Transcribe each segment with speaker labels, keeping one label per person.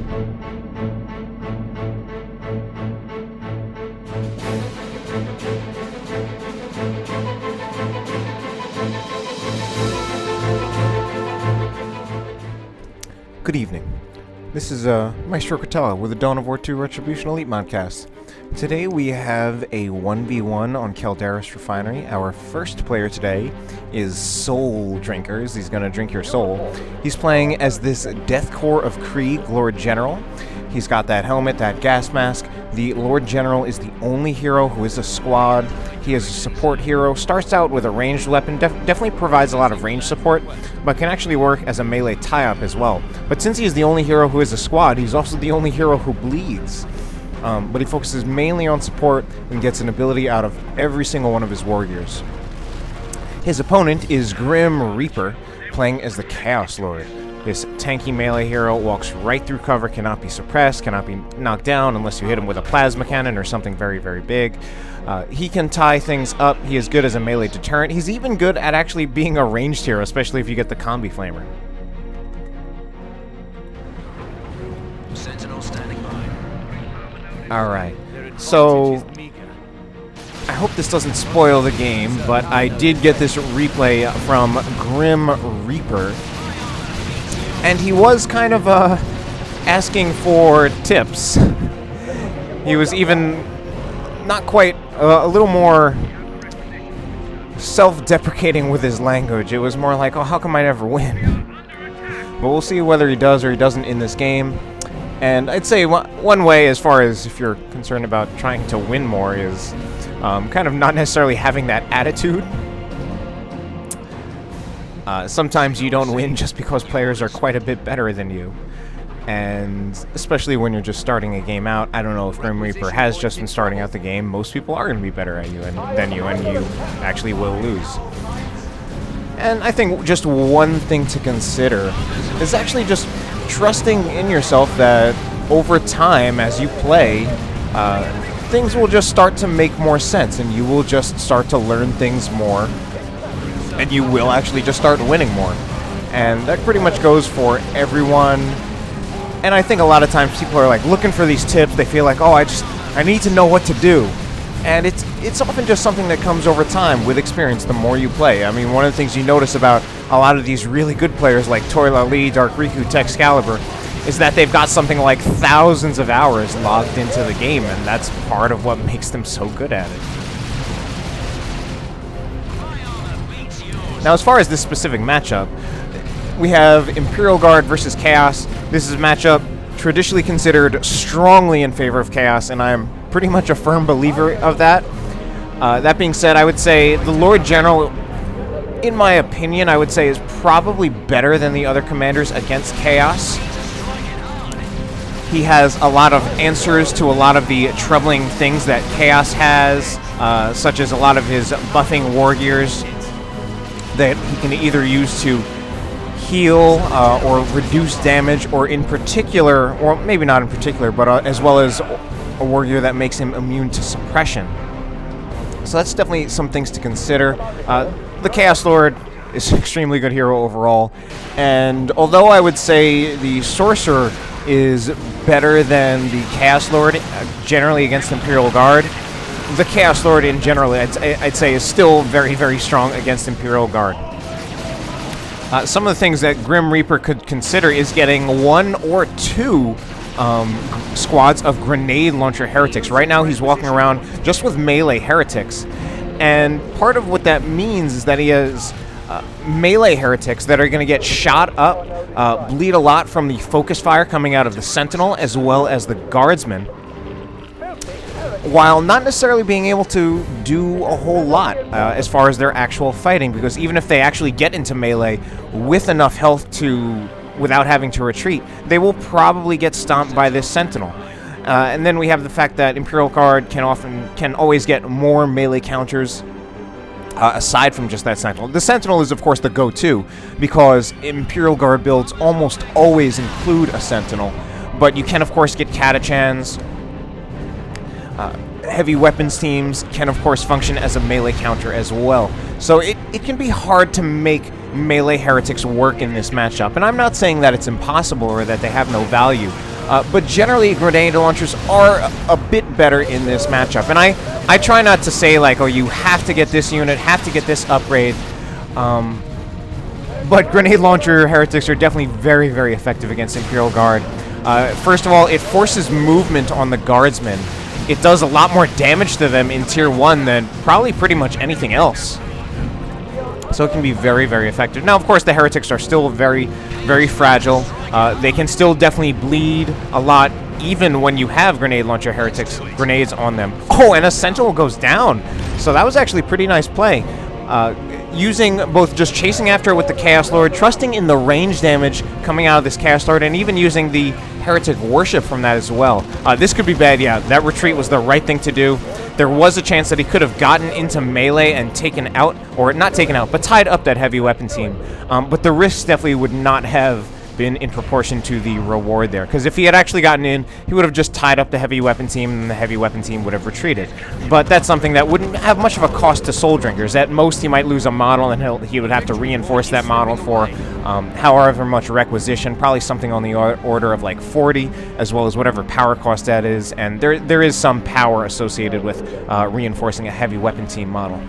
Speaker 1: Good evening. This is Maestro Catella with the Dawn of War 2 Retribution Elite Modcast. Today we have a 1v1 on Calderis Refinery. Our first player today is Soul Drinkers. He's going to drink your soul. He's playing as this Death Corps of Krieg Lord General. He's got that helmet, that gas mask. The Lord General is the only hero who is a squad. He is a support hero. Starts out with a ranged weapon. Definitely provides a lot of range support, but can actually work as a melee tie-up as well. But since he is the only hero who is a squad, he's also the only hero who bleeds. But he focuses mainly on support and gets an ability out of every single one of his warriors. His opponent is GrimReaper, playing as the Chaos Lord. This tanky melee hero walks right through cover, cannot be suppressed, cannot be knocked down unless you hit him with a plasma cannon or something very, very big. He can tie things up. He is good as a melee deterrent. He's even good at actually being a ranged hero, especially if you get the combi flamer.
Speaker 2: Sentinel standing by.
Speaker 1: Alright, so I hope this doesn't spoil the game, but I did get this replay from GrimReaper, and he was kind of asking for tips. He was even not quite a little more self-deprecating with his language. It was more like, oh, how come I never win? But we'll see whether he does or he doesn't in this game. And I'd say one way, as far as if you're concerned about trying to win more, is kind of not necessarily having that attitude. Sometimes you don't win just because players are quite a bit better than you. And especially when you're just starting a game out, I don't know if GrimReaper has just been starting out the game. Most people are going to be better at you than you, and you actually will lose. And I think just one thing to consider is actually just trusting in yourself that over time, as you play, things will just start to make more sense, and you will just start to learn things more, and you will actually just start winning more. And that pretty much goes for everyone. And I think a lot of times people are like looking for these tips. They feel like, oh, I need to know what to do. And it's often just something that comes over time with experience the more you play. I mean, one of the things you notice about a lot of these really good players like Toila Lee, Dark Riku, Texcalibur is that they've got something like thousands of hours logged into the game, and that's part of what makes them so good at it. Now, as far as this specific matchup, we have Imperial Guard versus Chaos. This is a matchup traditionally considered strongly in favor of Chaos, and I'm pretty much a firm believer of that. That being said, I would say the Lord General, in my opinion, I would say is probably better than the other commanders against Chaos. He has a lot of answers to a lot of the troubling things that Chaos has, such as a lot of his buffing war gears that he can either use to heal or reduce damage, or in particular, or maybe not in particular, but as well as a warrior that makes him immune to suppression. So that's definitely some things to consider. The Chaos Lord is an extremely good hero overall, and although I would say the Sorcerer is better than the Chaos Lord generally against Imperial Guard, the Chaos Lord in general, I'd say, is still very, very strong against Imperial Guard. Some of the things that GrimReaper could consider is getting 1 or 2 squads of grenade launcher heretics. Right now he's walking around just with melee heretics, and part of what that means is that he has melee heretics that are going to get shot up, bleed a lot from the focus fire coming out of the Sentinel as well as the Guardsman, while not necessarily being able to do a whole lot as far as their actual fighting, because even if they actually get into melee with enough health without having to retreat, they will probably get stomped by this Sentinel. And then we have the fact that Imperial Guard can always get more melee counters aside from just that Sentinel. The Sentinel is, of course, the go-to, because Imperial Guard builds almost always include a Sentinel, but you can, of course, get Catachans. Heavy weapons teams can, of course, function as a melee counter as well. So it can be hard to make melee heretics work in this matchup. And I'm not saying that it's impossible or that they have no value, But generally, grenade launchers are a bit better in this matchup. And I try not to say, like, oh, you have to get this unit, have to get this upgrade. But grenade launcher heretics are definitely very, very effective against Imperial Guard. First of all, it forces movement on the guardsmen. It does a lot more damage to them in Tier 1 than probably pretty much anything else. So it can be very, very effective. Now, of course, the heretics are still very, very fragile. They can still definitely bleed a lot, even when you have grenade launcher heretics grenades on them. Oh, and a sentinel goes down. So that was actually pretty nice play. Using both just chasing after it with the Chaos Lord, trusting in the range damage coming out of this Chaos Lord, and even using the heretic worship from that as well. This could be bad, yeah. That retreat was the right thing to do. There was a chance that he could have gotten into melee and taken out, or not taken out, but tied up that heavy weapon team. But the risks definitely would not have been in proportion to the reward there. Because if he had actually gotten in, he would have just tied up the heavy weapon team, and the heavy weapon team would have retreated. But that's something that wouldn't have much of a cost to Soul Drinkers. At most, he might lose a model, and he would have to reinforce that model for however much requisition, probably something on the order of like 40, as well as whatever power cost that is. And there is some power associated with reinforcing a heavy weapon team model.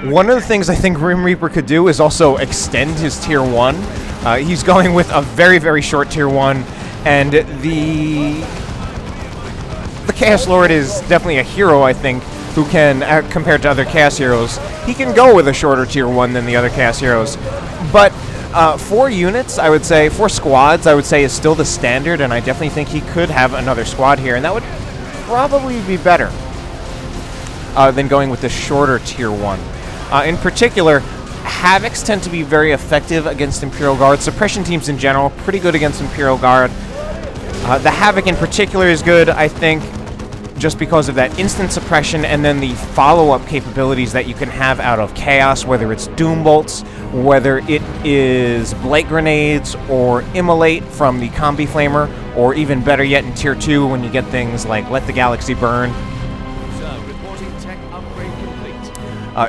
Speaker 1: One of the things I think GrimReaper could do is also extend his Tier 1. He's going with a very, very short Tier 1, and the Chaos Lord is definitely a hero, I think, who can, compared to other Chaos heroes, he can go with a shorter Tier 1 than the other Chaos heroes. But 4 units, I would say, 4 squads, I would say, is still the standard, and I definitely think he could have another squad here, and that would probably be better than going with the shorter Tier 1. In particular, Havocs tend to be very effective against Imperial Guard. Suppression teams in general, pretty good against Imperial Guard. The Havoc in particular is good, I think, just because of that instant suppression and then the follow-up capabilities that you can have out of Chaos, whether it's Doom Bolts, whether it is Blight Grenades or Immolate from the Combi Flamer, or even better yet in Tier 2 when you get things like Let the Galaxy Burn.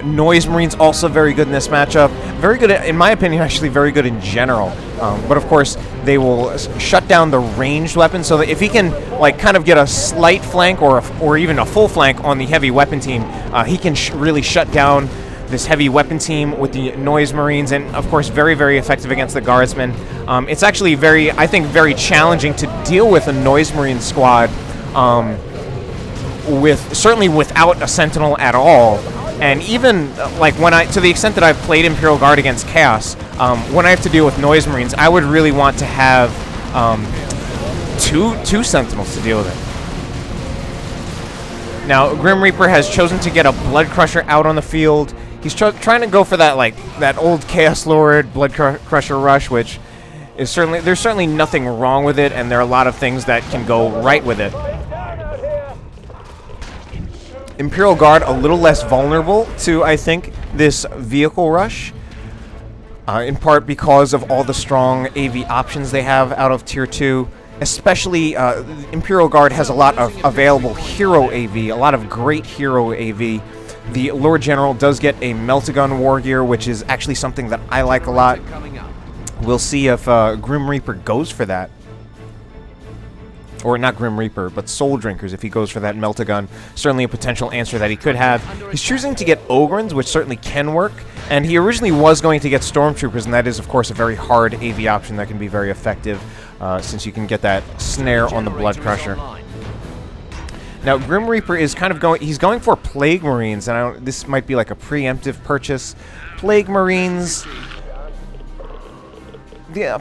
Speaker 1: Noise Marines also very good in this matchup. Very good, in my opinion, actually very good in general. But of course, they will shut down the ranged weapon, so that if he can, like, kind of get a slight flank or even a full flank on the heavy weapon team, he can really shut down this heavy weapon team with the Noise Marines, and of course, very, very effective against the Guardsmen. It's actually I think, very challenging to deal with a Noise Marine squad, certainly without a Sentinel at all. And even, like, to the extent that I've played Imperial Guard against Chaos, when I have to deal with Noise Marines, I would really want to have two Sentinels to deal with it. Now, GrimReaper has chosen to get a Blood Crusher out on the field. He's trying to go for that old Chaos Lord Blood Crusher rush, which is there's certainly nothing wrong with it, and there are a lot of things that can go right with it. Imperial Guard a little less vulnerable to, I think, this vehicle rush, in part because of all the strong AV options they have out of Tier 2. Especially, Imperial Guard has a lot of available hero AV, a lot of great hero AV. The Lord General does get a Meltagun War Gear, which is actually something that I like a lot. We'll see if GrimReaper goes for that. Or not GrimReaper, but Soul Drinkers, if he goes for that Meltagun. Certainly a potential answer that he could have. He's choosing to get Ogrins, which certainly can work. And he originally was going to get Stormtroopers, and that is, of course, a very hard AV option that can be very effective, since you can get that snare on the Blood Crusher. Now, GrimReaper is kind of he's going for Plague Marines, and this might be like a preemptive purchase. Plague Marines...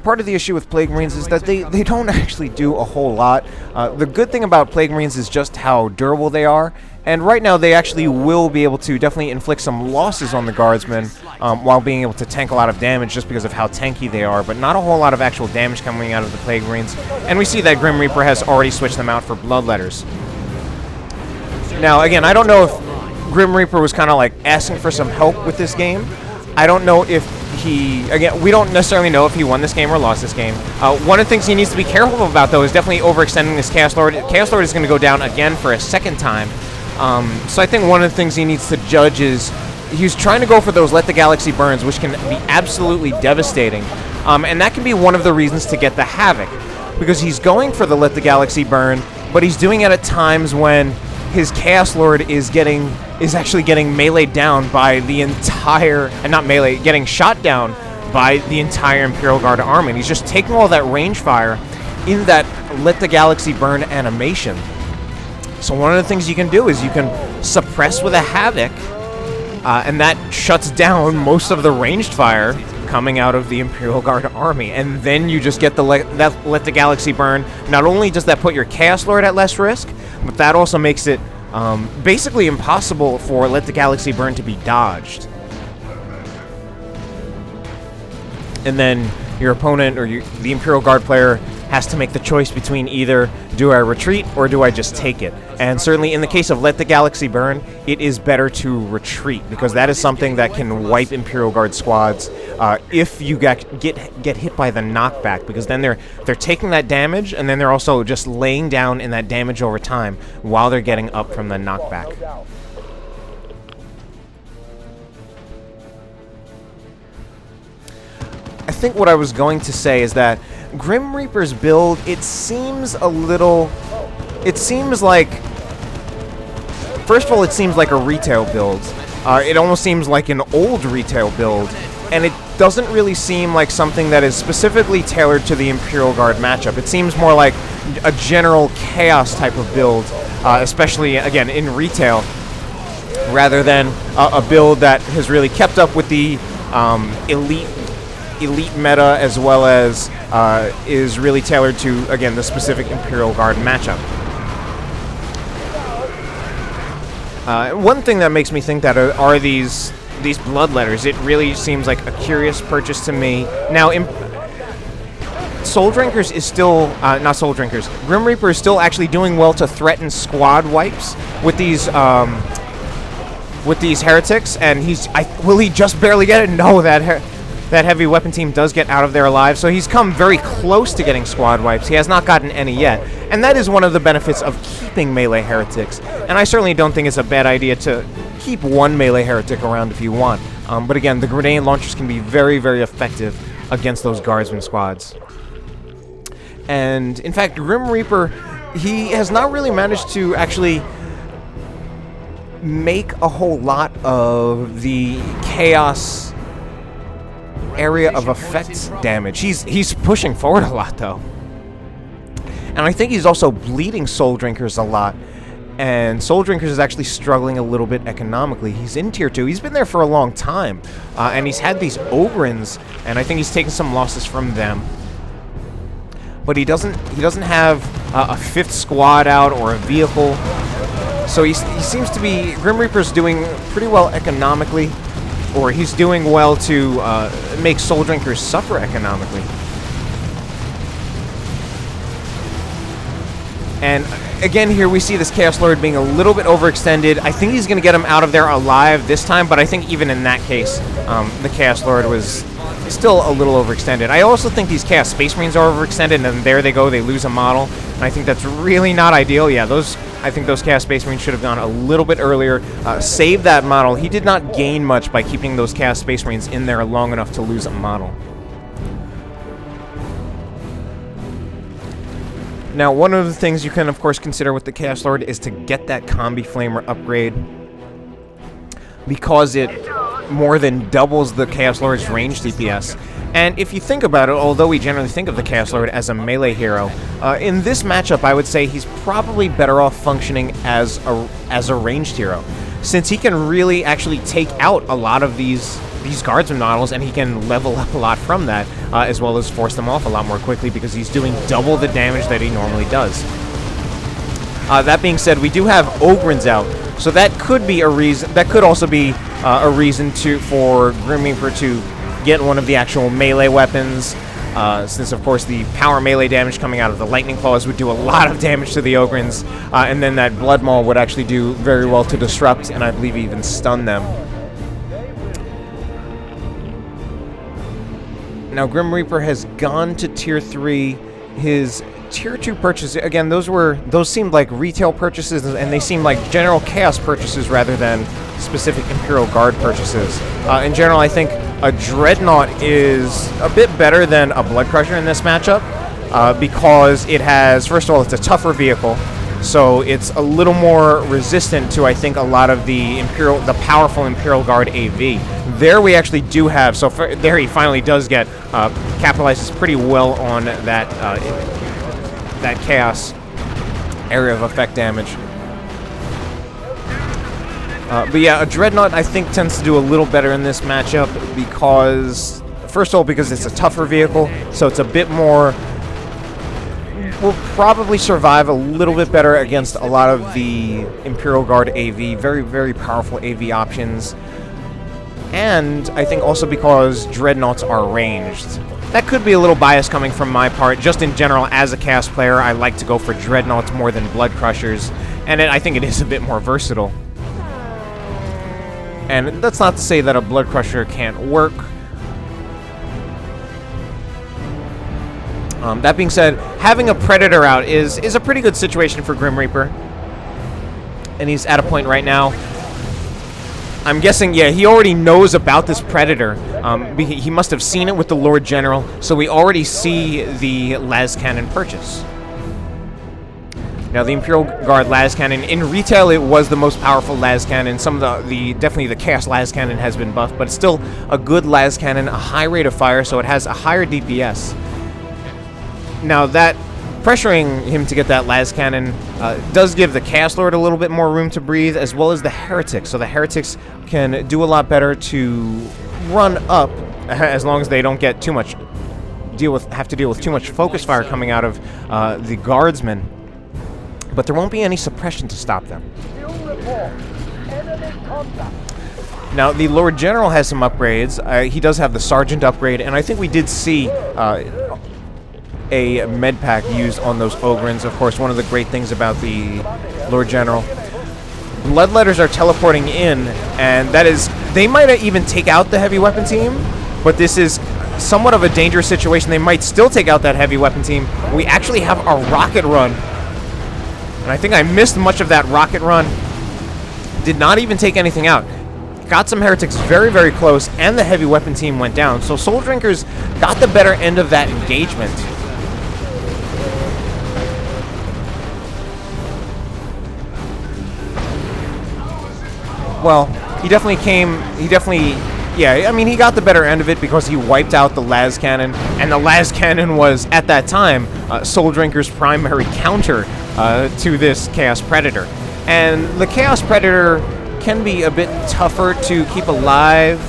Speaker 1: part of the issue with Plague Marines is that they don't actually do a whole lot. The good thing about Plague Marines is just how durable they are, and right now they actually will be able to definitely inflict some losses on the Guardsmen while being able to tank a lot of damage just because of how tanky they are, but not a whole lot of actual damage coming out of the Plague Marines. And we see that GrimReaper has already switched them out for Bloodletters. Now, again, I don't know if GrimReaper was kind of like asking for some help with this game. I don't know if we don't necessarily know if he won this game or lost this game. One of the things he needs to be careful about, though, is definitely overextending this Chaos Lord. Chaos Lord is going to go down again for a second time. So I think one of the things he needs to judge is he's trying to go for those Let the Galaxy Burns, which can be absolutely devastating. And that can be one of the reasons to get the Havoc. because he's going for the Let the Galaxy Burn, but he's doing it at times when his Chaos Lord is actually getting meleeed down by the entire, and not melee, getting shot down by the entire Imperial Guard army. And he's just taking all that range fire in that Let the Galaxy Burn animation. So one of the things you can do is you can suppress with a Havoc, and that shuts down most of the ranged fire coming out of the Imperial Guard army. And then you just get the Let the Galaxy Burn. Not only does that put your Chaos Lord at less risk, but that also makes it basically impossible for Let the Galaxy Burn to be dodged. And then your opponent or the Imperial Guard player has to make the choice between either do I retreat or do I just take it. And certainly in the case of Let the Galaxy Burn, it is better to retreat, because that is something that can wipe Imperial Guard squads if you get hit by the knockback, because then they're taking that damage, and then they're also just laying down in that damage over time while they're getting up from the knockback. I think what I was going to say is that GrimReaper's build, it seems like, first of all, it seems like a retail build. It almost seems like an old retail build, and it doesn't really seem like something that is specifically tailored to the Imperial Guard matchup. It seems more like a general chaos type of build, especially, again, in retail, rather than a build that has really kept up with the elite meta, as well as is really tailored to, again, the specific Imperial Guard matchup. One thing that makes me think that are these bloodletters. It really seems like a curious purchase to me. Now, Soul Drinkers is still not Soul Drinkers. GrimReaper is still actually doing well to threaten squad wipes with these heretics, and will he just barely get it? No, that heavy weapon team does get out of there alive, so he's come very close to getting squad wipes. He has not gotten any yet, and that is one of the benefits of keeping melee heretics. And I certainly don't think it's a bad idea to keep one melee heretic around if you want. But again, the grenade launchers can be very, very effective against those guardsman squads. And in fact, GrimReaper, he has not really managed to actually make a whole lot of the chaos area of effect damage. He's pushing forward a lot, though. And I think he's also bleeding Soul Drinkers a lot. And Soul Drinkers is actually struggling a little bit economically. He's in Tier 2. He's been there for a long time. And he's had these Ogrins, and I think he's taken some losses from them. But he doesn't have a fifth squad out or a vehicle. So he seems to be... GrimReaper's doing pretty well economically. Or he's doing well to make Soul Drinkers suffer economically. And again, here we see this Chaos Lord being a little bit overextended. I think he's going to get him out of there alive this time, but I think even in that case, the Chaos Lord was still a little overextended. I also think these Chaos Space Marines are overextended, and there they go, they lose a model. And I think that's really not ideal. Yeah, I think those Chaos Space Marines should have gone a little bit earlier. Save that model. He did not gain much by keeping those Chaos Space Marines in there long enough to lose a model. Now, one of the things you can, of course, consider with the Chaos Lord is to get that Combi Flamer upgrade, because it more than doubles the Chaos Lord's range DPS. And if you think about it, although we generally think of the Chaos Lord as a melee hero, in this matchup, I would say he's probably better off functioning as a ranged hero, since he can really actually take out a lot of these guardsman models, and he can level up a lot from that, as well as force them off a lot more quickly, because he's doing double the damage that he normally does. That being said, we do have Ogrins out, so that could be a reason. That could also be a reason for GrimReaper to get one of the actual melee weapons, since of course the power melee damage coming out of the Lightning Claws would do a lot of damage to the Ogrins, and then that Blood Maul would actually do very well to disrupt, and I believe even stun them. Now, GrimReaper has gone to Tier 3. His Tier 2 purchases, again, those seemed like retail purchases, and they seemed like general chaos purchases rather than specific Imperial Guard purchases. In general, I think a Dreadnought is a bit better than a Blood Crusher in this matchup, because it has, first of all, it's a tougher vehicle, so it's a little more resistant to, I think, a lot of the powerful Imperial Guard AV. There we actually do have, there he finally does get, capitalizes pretty well on that, that Chaos area of effect damage. But yeah, a Dreadnought, I think, tends to do a little better in this matchup because, first of all, because it's a tougher vehicle, so it's a bit more, will probably survive a little bit better against a lot of the Imperial Guard AV, very, very powerful AV options. And I think also because Dreadnoughts are ranged. That could be a little bias coming from my part. Just in general, as a Chaos player, I like to go for Dreadnoughts more than Blood Crushers, and I think it is a bit more versatile. And that's not to say that a Blood Crusher can't work. That being said, having a Predator out is a pretty good situation for GrimReaper. And he's at a point right now. I'm guessing, yeah, he already knows about this Predator. He must have seen it with the Lord General, so we already see the las cannon purchase. Now, the Imperial Guard las cannon, in retail, it was the most powerful las cannon. Some of definitely the Chaos las cannon has been buffed, but it's still a good las cannon, a high rate of fire, so it has a higher DPS. Now, that pressuring him to get that las cannon does give the Chaos Lord a little bit more room to breathe, as well as the Heretics. So the Heretics can do a lot better to run up, as long as they don't get too much have to deal with too much focus fire coming out of the Guardsmen. But there won't be any suppression to stop them. Now, the Lord General has some upgrades. He does have the Sergeant upgrade, and I think we did see a med pack used on those Ogrins. Of course, one of the great things about the Lord General. Bloodletters are teleporting in, and that is, they might even take out the heavy weapon team, but this is somewhat of a dangerous situation. They might still take out that heavy weapon team. We actually have a rocket run. And I think I missed much of that rocket run. Did not even take anything out. Got some Heretics very, very close, and the heavy weapon team went down. So Soul Drinkers got the better end of that engagement. Well, he definitely, yeah, I mean, he got the better end of it because he wiped out the las cannon, and the las cannon was, at that time, Soul Drinker's primary counter to this Chaos Predator. And the Chaos Predator can be a bit tougher to keep alive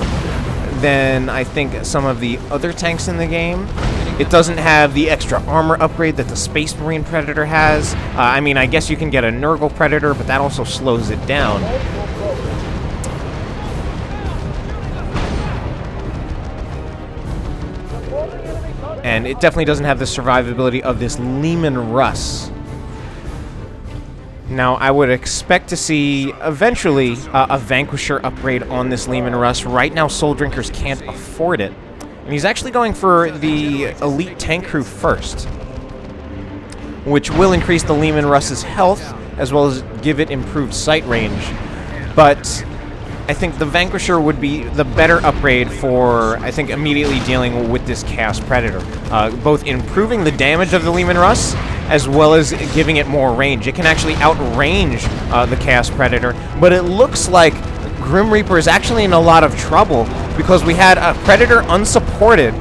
Speaker 1: than, I think, some of the other tanks in the game. It doesn't have the extra armor upgrade that the Space Marine Predator has. I mean, I guess you can get a Nurgle Predator, but that also slows it down. And it definitely doesn't have the survivability of this Leman Russ. Now, I would expect to see, eventually, a Vanquisher upgrade on this Leman Russ. Right now, Soul Drinkers can't afford it. And he's actually going for the Elite Tank Crew first, which will increase the Leman Russ's health, as well as give it improved sight range. But I think the Vanquisher would be the better upgrade for, I think, immediately dealing with this Chaos Predator. Both improving the damage of the Leman Russ, as well as giving it more range. It can actually outrange the Chaos Predator, but it looks like GrimReaper is actually in a lot of trouble because we had a Predator unsupported,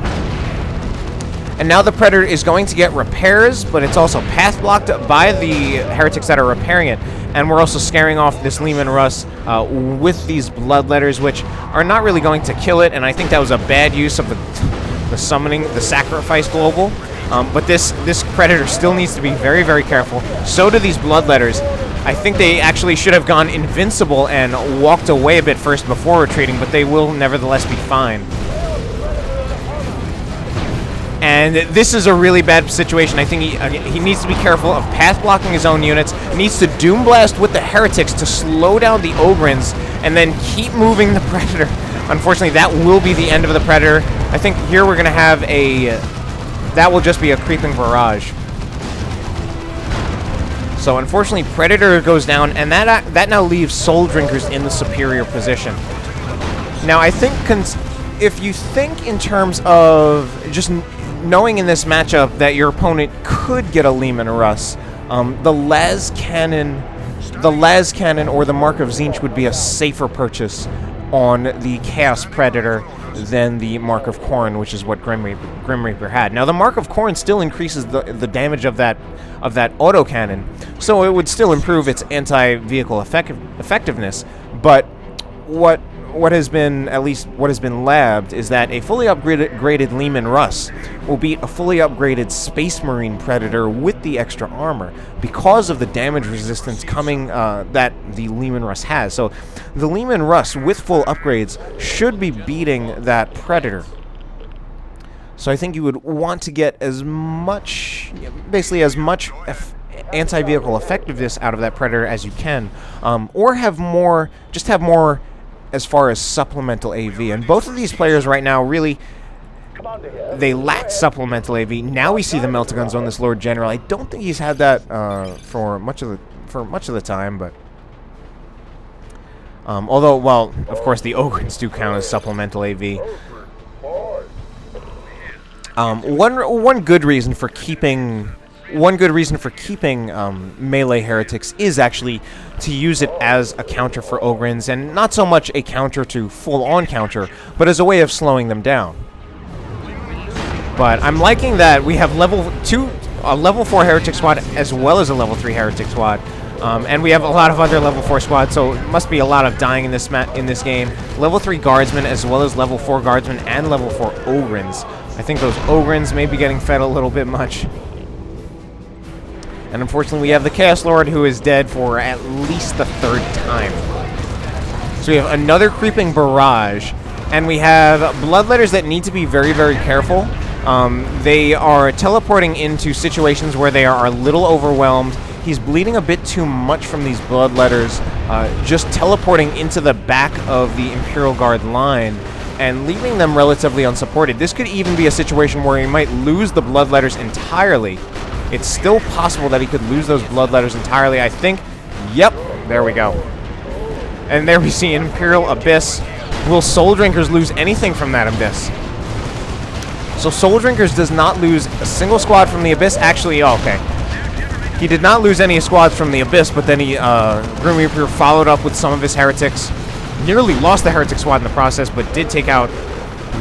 Speaker 1: and now the Predator is going to get repairs, but it's also path blocked by the Heretics that are repairing it. And we're also scaring off this Leman Russ with these Bloodletters, which are not really going to kill it, and I think that was a bad use of the summoning, the Sacrifice Global. But this Predator still needs to be very, very careful. So do these Bloodletters. I think they actually should have gone invincible and walked away a bit first before retreating, but they will nevertheless be fine. And this is a really bad situation. I think he needs to be careful of path blocking his own units. He needs to Doom Blast with the Heretics to slow down the Ogrins, and then keep moving the Predator. Unfortunately, that will be the end of the Predator. I think here we're going to have that will just be a creeping barrage. So unfortunately, Predator goes down, and that now leaves Soul Drinkers in the superior position. Now, I think if you think in terms of just knowing in this matchup that your opponent could get a Lehman Russ, the las cannon or the Mark of Tzeentch would be a safer purchase on the Chaos Predator than the Mark of Khorne, which is what GrimReaper had. Now, the Mark of Khorne still increases the damage of that autocannon, so it would still improve its anti-vehicle effectiveness. But what has been labbed is that a fully upgraded Lehman Russ will beat a fully upgraded Space Marine Predator with the extra armor because of the damage resistance coming that the Lehman Russ has. So the Lehman Russ with full upgrades should be beating that Predator. So I think you would want to get as much anti-vehicle effectiveness out of that Predator as you can, or have more as far as supplemental AV. And both of these players right now really, they lack supplemental AV. Now we see the Meltaguns on this Lord General. I don't think he's had that for much of the time, but although, well, of course the Ogrins do count as supplemental AV. One good reason for keeping melee heretics is actually to use it as a counter for Ogrins, and not so much a counter to full-on counter, but as a way of slowing them down. But I'm liking that we have a level 4 heretic squad as well as a level 3 heretic squad, and we have a lot of other level 4 squads, so it must be a lot of dying in this game. Level 3 guardsmen as well as level 4 guardsmen and level 4 Ogrins. I think those Ogrins may be getting fed a little bit much. And unfortunately, we have the Chaos Lord, who is dead for at least the 3rd time. So we have another creeping barrage, and we have Bloodletters that need to be very, very careful. They are teleporting into situations where they are a little overwhelmed. He's bleeding a bit too much from these Bloodletters, just teleporting into the back of the Imperial Guard line and leaving them relatively unsupported. This could even be a situation where he might lose the Bloodletters entirely. It's still possible that he could lose those Bloodletters entirely, I think. Yep, there we go. And there we see Imperial Abyss. Will Soul Drinkers lose anything from that Abyss? So Soul Drinkers does not lose a single squad from the Abyss. Actually, oh, okay. He did not lose any squads from the Abyss, but then he, GrimReaper followed up with some of his heretics. Nearly lost the heretic squad in the process, but did take out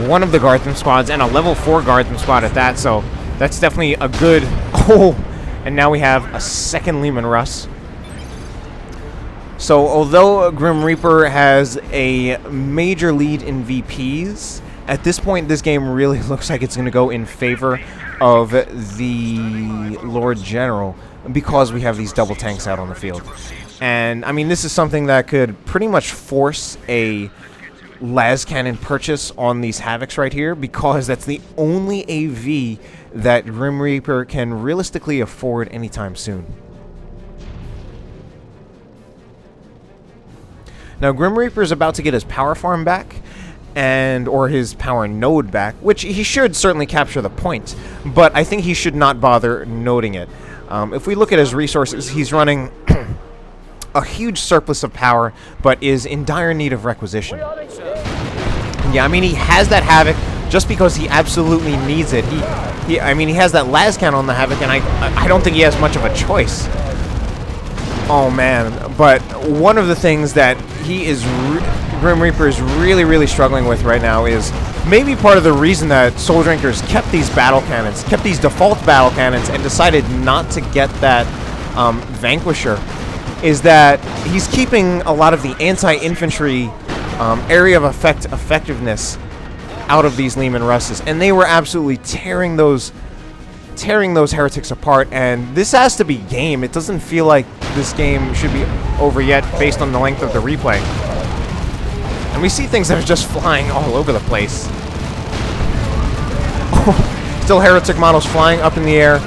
Speaker 1: one of the Guardsman squads, and a level 4 Guardsman squad at that, so that's definitely a good... Oh! And now we have a second Lehman Russ. So, although GrimReaper has a major lead in VPs, at this point, this game really looks like it's going to go in favor of the Lord General because we have these double tanks out on the field. And, I mean, this is something that could pretty much force a las cannon purchase on these Havocs right here, because that's the only AV that GrimReaper can realistically afford anytime soon. Now, GrimReaper is about to get his power farm back, or his power node back, which he should certainly capture the point, but I think he should not bother noding it. If we look at his resources, he's running a huge surplus of power, but is in dire need of requisition. Yeah, I mean, he has that Havoc just because he absolutely needs it. I mean, he has that las cannon on the Havoc, and I don't think he has much of a choice. Oh man, but one of the things that GrimReaper is really, really struggling with right now is maybe part of the reason that Soul Drinkers kept these battle cannons, kept these default battle cannons, and decided not to get that Vanquisher, is that he's keeping a lot of the anti-infantry area of effectiveness out of these Lehman Russes, and they were absolutely tearing those heretics apart. And this has to be game. It doesn't feel like this game should be over yet based on the length of the replay. And we see things that are just flying all over the place. Still heretic models flying up in the air.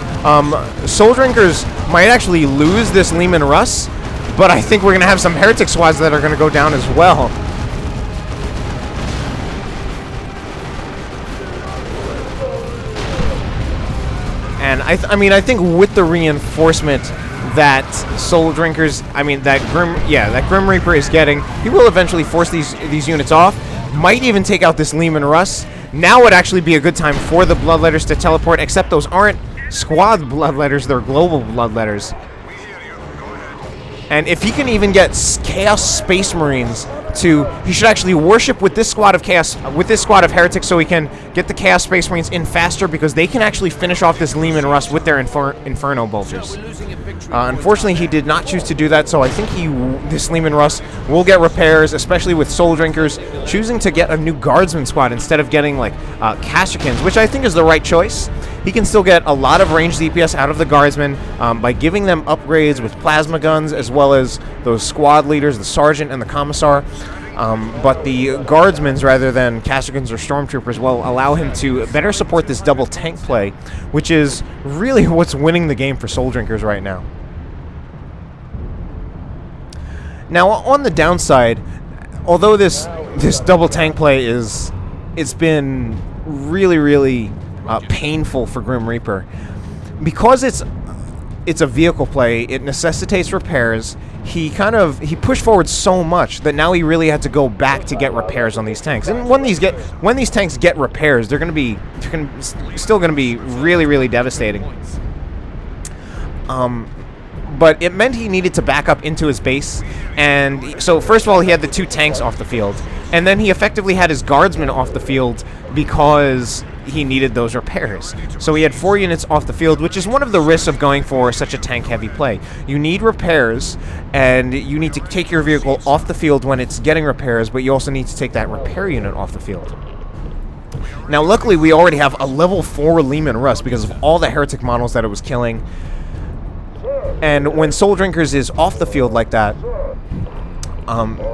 Speaker 1: Soul Drinkers might actually lose this Lehman Russ, but I think we're going to have some heretic squads that are going to go down as well. And I mean, I think with the reinforcement that Soul Drinkers, that GrimReaper is getting, he will eventually force these units off. Might even take out this Lehman Russ. Now would actually be a good time for the Bloodletters to teleport, except those aren't squad Bloodletters, they're global Bloodletters. And if he can even get Chaos Space Marines to, he should actually worship with this squad of Chaos, with this squad of Heretics, so he can get the Chaos Space Marines in faster, because they can actually finish off this Leman Russ with their Inferno Bolters. Unfortunately, he did not choose to do that, so I think this Leman Russ will get repairs, especially with Soul Drinkers choosing to get a new Guardsman squad instead of getting like Castricans, which I think is the right choice. He can still get a lot of ranged DPS out of the Guardsmen by giving them upgrades with plasma guns, as well as those squad leaders, the Sergeant and the Commissar. But the Guardsmen, rather than Castricans or Stormtroopers, will allow him to better support this double tank play, which is really what's winning the game for Soul Drinkers right now. Now, on the downside, although this double tank play it's been really painful for GrimReaper, because it's a vehicle play, it necessitates repairs. He pushed forward so much that now he really had to go back to get repairs on these tanks. And when these tanks get repairs, they're still gonna be really devastating. But it meant he needed to back up into his base, and so first of all he had the 2 tanks off the field, and then he effectively had his Guardsmen off the field because he needed those repairs. So he had 4 units off the field, which is one of the risks of going for such a tank-heavy play. You need repairs, and you need to take your vehicle off the field when it's getting repairs, but you also need to take that repair unit off the field. Now, luckily, we already have a level 4 Leman Russ because of all the Heretic models that it was killing. And when Soul Drinkers is off the field like that,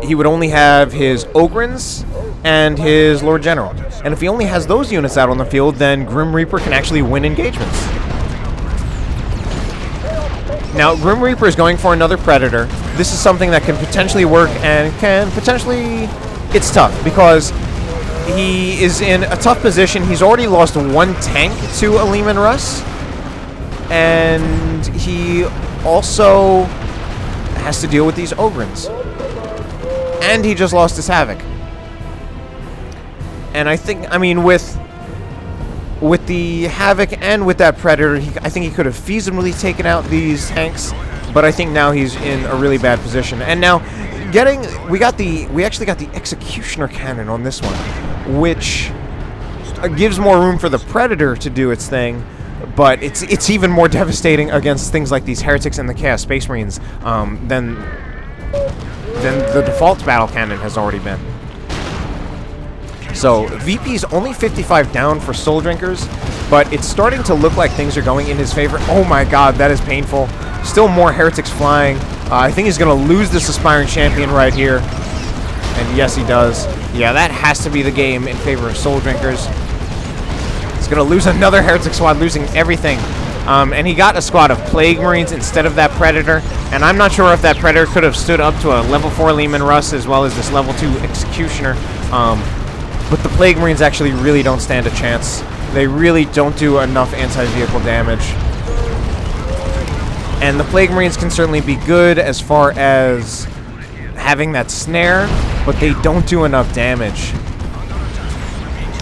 Speaker 1: he would only have his Ogrins and his Lord General. And if he only has those units out on the field, then GrimReaper can actually win engagements. Now, GrimReaper is going for another Predator. This is something that can potentially work, and it's tough because he is in a tough position. He's already lost 1 tank to a Leman Russ, and he also has to deal with these Ogrins. And he just lost his Havoc. And I mean, with the Havoc and with that Predator, I think he could have feasibly taken out these tanks, but I think now he's in a really bad position. And now, we actually got the Executioner Cannon on this one, which gives more room for the Predator to do its thing, but it's even more devastating against things like these Heretics and the Chaos Space Marines than the default battle cannon has already been. So VP's only 55 down for Soul Drinkers, but it's starting to look like things are going in his favor. Oh my god, that is painful. Still more Heretics flying. I think he's going to lose this Aspiring Champion right here. And yes, he does. Yeah, that has to be the game in favor of Soul Drinkers. He's going to lose another Heretic squad, losing everything. And he got a squad of Plague Marines instead of that Predator. And I'm not sure if that Predator could have stood up to a level 4 Leman Russ as well as this level 2 Executioner. But the Plague Marines actually really don't stand a chance. They really don't do enough anti-vehicle damage. And the Plague Marines can certainly be good as far as having that snare, but they don't do enough damage.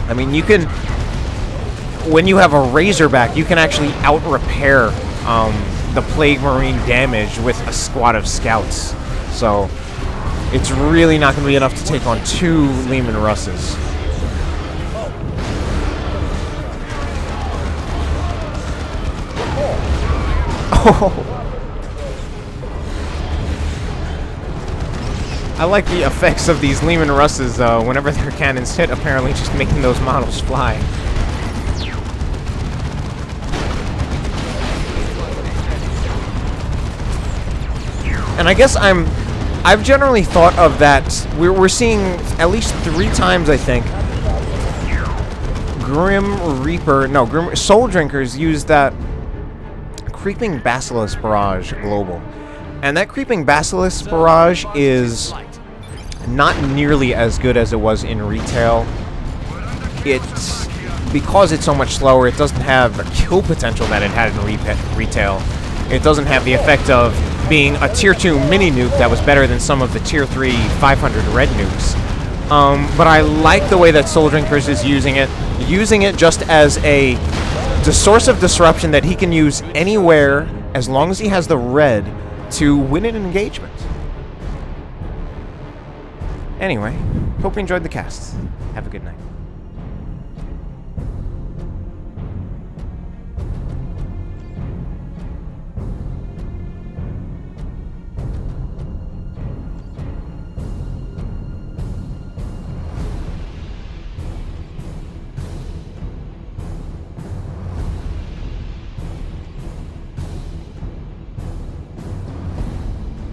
Speaker 1: I mean, you can... When you have a Razorback, you can actually out-repair the Plague Marine damage with a squad of Scouts. So, it's really not going to be enough to take on 2 Leman Russes. Oh! I like the effects of these Leman Russes whenever their cannons hit, apparently just making those models fly. And I guess I've generally thought of that, we're seeing at least 3 times, I think, Soul Drinkers use that Creeping Basilisk Barrage Global. And that Creeping Basilisk Barrage is not nearly as good as it was in retail. Because it's so much slower, it doesn't have the kill potential that it had in retail. It doesn't have the effect of being a tier 2 mini nuke that was better than some of the tier 3 500 red nukes. But I like the way that Soul Drinkers is using it. using it just as a source of disruption that he can use anywhere as long as he has the red to win an engagement. Anyway, hope you enjoyed the cast. Have a good night.